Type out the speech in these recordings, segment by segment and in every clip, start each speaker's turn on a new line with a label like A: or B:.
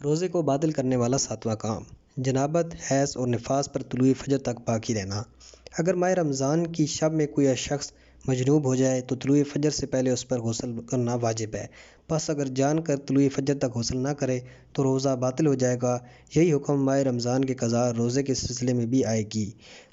A: روزے کو باطل کرنے والا ساتواں کام، جنابت، حیض اور نفاس پر طلوع فجر تک باقی رہنا۔ اگر ماہ رمضان کی شب میں کوئی شخص مجنوب ہو جائے تو طلوع فجر سے پہلے اس پر غسل کرنا واجب ہے، پس اگر جان کر طلوع فجر تک غسل نہ کرے تو روزہ باطل ہو جائے گا۔ یہی حکم ماہ رمضان کے قضا روزے کے سلسلے میں بھی آئے گی۔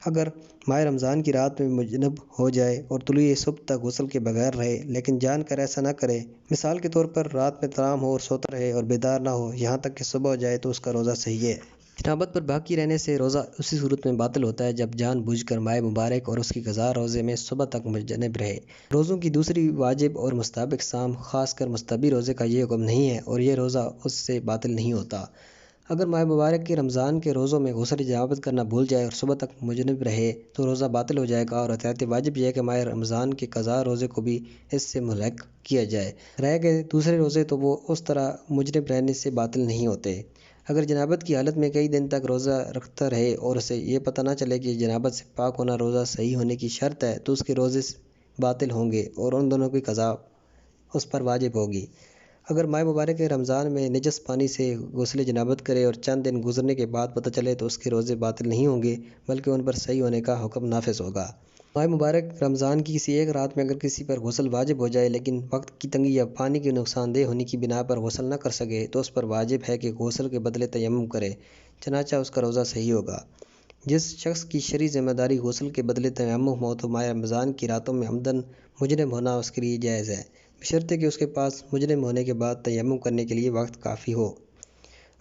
A: اگر ماہ رمضان کی رات میں مجنب ہو جائے اور طلوع صبح تک غسل کے بغیر رہے لیکن جان کر ایسا نہ کرے، مثال کے طور پر رات میں ترام ہو اور سوتا رہے اور بیدار نہ ہو یہاں تک کہ صبح ہو جائے تو اس کا روزہ صحیح ہے۔ جنابت پر باقی رہنے سے روزہ اسی صورت میں باطل ہوتا ہے جب جان بوجھ کر ماہ مبارک اور اس کی قضا روزے میں صبح تک مجنب رہے۔ روزوں کی دوسری واجب اور مستحب اقسام، خاص کر مستحبی روزے کا یہ حکم نہیں ہے اور یہ روزہ اس سے باطل نہیں ہوتا۔ اگر ماہ مبارک کے رمضان کے روزوں میں غسل جنابت کرنا بھول جائے اور صبح تک مجنب رہے تو روزہ باطل ہو جائے گا، اور احتیاطی واجب یہ ہے کہ ماہ رمضان کے قضا روزے کو بھی اس سے ملحق کیا جائے۔ رہ گئے دوسرے روزے تو وہ اس طرح مجنب رہنے سے باطل نہیں ہوتے۔ اگر جنابت کی حالت میں کئی دن تک روزہ رکھتا رہے اور اسے یہ پتہ نہ چلے کہ جنابت سے پاک ہونا روزہ صحیح ہونے کی شرط ہے تو اس کے روزے باطل ہوں گے اور ان دونوں کی قضا اس پر واجب ہوگی۔ اگر ماہ مبارک کے رمضان میں نجس پانی سے غسل جنابت کرے اور چند دن گزرنے کے بعد پتہ چلے تو اس کے روزے باطل نہیں ہوں گے بلکہ ان پر صحیح ہونے کا حکم نافذ ہوگا۔ ماہ مبارک رمضان کی کسی ایک رات میں اگر کسی پر غسل واجب ہو جائے لیکن وقت کی تنگی یا پانی کی نقصان دہ ہونے کی بنا پر غسل نہ کر سکے تو اس پر واجب ہے کہ غسل کے بدلے تیمم کرے، چنانچہ اس کا روزہ صحیح ہوگا۔ جس شخص کی شرعی ذمہ داری غسل کے بدلے تیمم ہو تو ماہ رمضان کی راتوں میں عمدن مجنب ہونا اس کے لیے جائز ہے، بشرطے کہ اس کے پاس مجنب ہونے کے بعد تیمم کرنے کے لیے وقت کافی ہو۔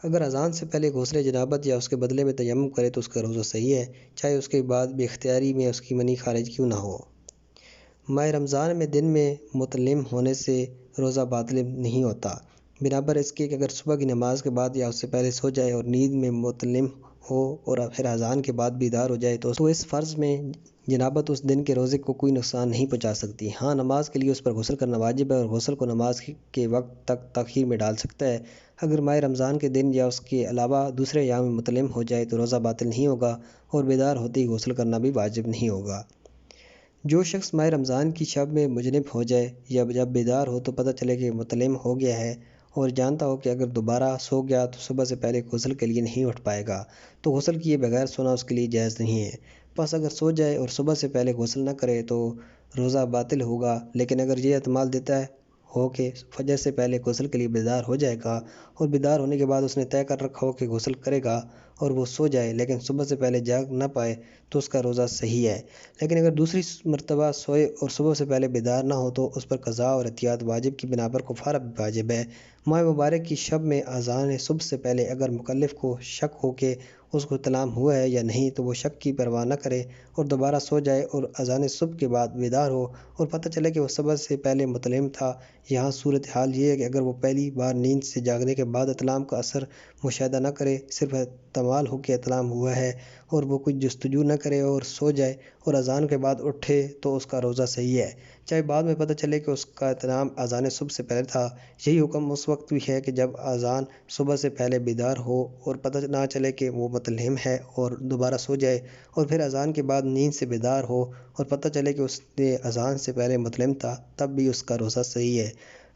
A: اگر اذان سے پہلے غسل جنابت یا اس کے بدلے میں تیمم کرے تو اس کا روزہ صحیح ہے، چاہے اس کے بعد بھی اختیاری میں اس کی منی خارج کیوں نہ ہو۔ ماہ رمضان میں دن میں متلم ہونے سے روزہ باطل نہیں ہوتا، بنابر اس کے کہ اگر صبح کی نماز کے بعد یا اس سے پہلے سو جائے اور نیند میں متلم ہو اور پھر اذان کے بعد بیدار ہو جائے تو اس فرض میں جنابت اس دن کے روزے کو کوئی نقصان نہیں پہنچا سکتی۔ ہاں، نماز کے لیے اس پر غسل کرنا واجب ہے اور غسل کو نماز کے وقت تک تاخیر میں ڈال سکتا ہے۔ اگر ماہ رمضان کے دن یا اس کے علاوہ دوسرے ایام میں متلم ہو جائے تو روزہ باطل نہیں ہوگا اور بیدار ہوتے ہی غسل کرنا بھی واجب نہیں ہوگا۔ جو شخص ماہ رمضان کی شب میں مجنب ہو جائے یا جب بیدار ہو تو پتہ چلے کہ متلم ہو گیا ہے اور جانتا ہو کہ اگر دوبارہ سو گیا تو صبح سے پہلے غسل کے لیے نہیں اٹھ پائے گا تو غسل کیے بغیر سونا اس کے لیے جائز نہیں ہے، پس اگر سو جائے اور صبح سے پہلے غسل نہ کرے تو روزہ باطل ہوگا۔ لیکن اگر یہ احتمال دیتا ہو کہ فجر سے پہلے غسل کے لیے بیدار ہو جائے گا اور بیدار ہونے کے بعد اس نے طے کر رکھا ہو کہ غسل کرے گا اور وہ سو جائے لیکن صبح سے پہلے جاگ نہ پائے تو اس کا روزہ صحیح ہے۔ لیکن اگر دوسری مرتبہ سوئے اور صبح سے پہلے بیدار نہ ہو تو اس پر قضا اور احتیاط واجب کی بنا پر کفارہ بھی واجب ہے۔ ماہ مبارک کی شب میں اذان صبح سے پہلے اگر مکلف کو شک ہو کہ اس کو احتلام ہوا ہے یا نہیں تو وہ شک کی پرواہ نہ کرے اور دوبارہ سو جائے اور اذان صبح کے بعد بیدار ہو اور پتہ چلے کہ وہ صبح سے پہلے متلم تھا۔ یہاں صورتحال یہ ہے کہ اگر وہ پہلی بار نیند سے جاگنے کے بعد احتلام کا اثر مشاہدہ نہ کرے، صرف احتمال ہو کہ احتلام ہوا ہے اور وہ کچھ جستجو نہ کرے اور سو جائے اور اذان کے بعد اٹھے تو اس کا روزہ صحیح ہے، چاہے بعد میں پتہ چلے کہ اس کا احتلام اذان صبح سے پہلے تھا۔ یہی حکم اس وقت بھی ہے کہ جب اذان صبح سے پہلے بیدار ہو اور پتہ نہ چلے کہ وہ متلم ہے اور دوبارہ سو جائے اور پھر اذان کے بعد نیند سے بیدار ہو اور پتہ چلے کہ اس نے اذان سے پہلے متلم تھا، تب بھی اس کا روزہ صحیح ہے۔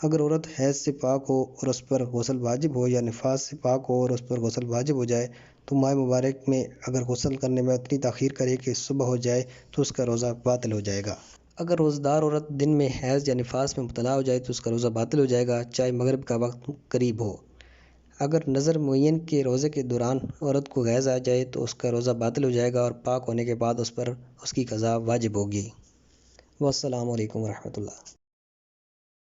A: اگر عورت حیض سے پاک ہو اور اس پر غسل واجب ہو یا نفاس سے پاک ہو اور اس پر غسل واجب ہو جائے تو ماہ مبارک میں اگر غسل کرنے میں اتنی تاخیر کرے کہ صبح ہو جائے تو اس کا روزہ باطل ہو جائے گا۔ اگر روزہ دار عورت دن میں حیض یا نفاس میں مبتلا ہو جائے تو اس کا روزہ باطل ہو جائے گا، چاہے مغرب کا وقت قریب ہو۔ اگر نظر معین کے روزے کے دوران عورت کو حیض آ جائے تو اس کا روزہ باطل ہو جائے گا اور پاک ہونے کے بعد اس پر اس کی قضا واجب ہوگی۔ والسلام علیکم ورحمۃ اللہ۔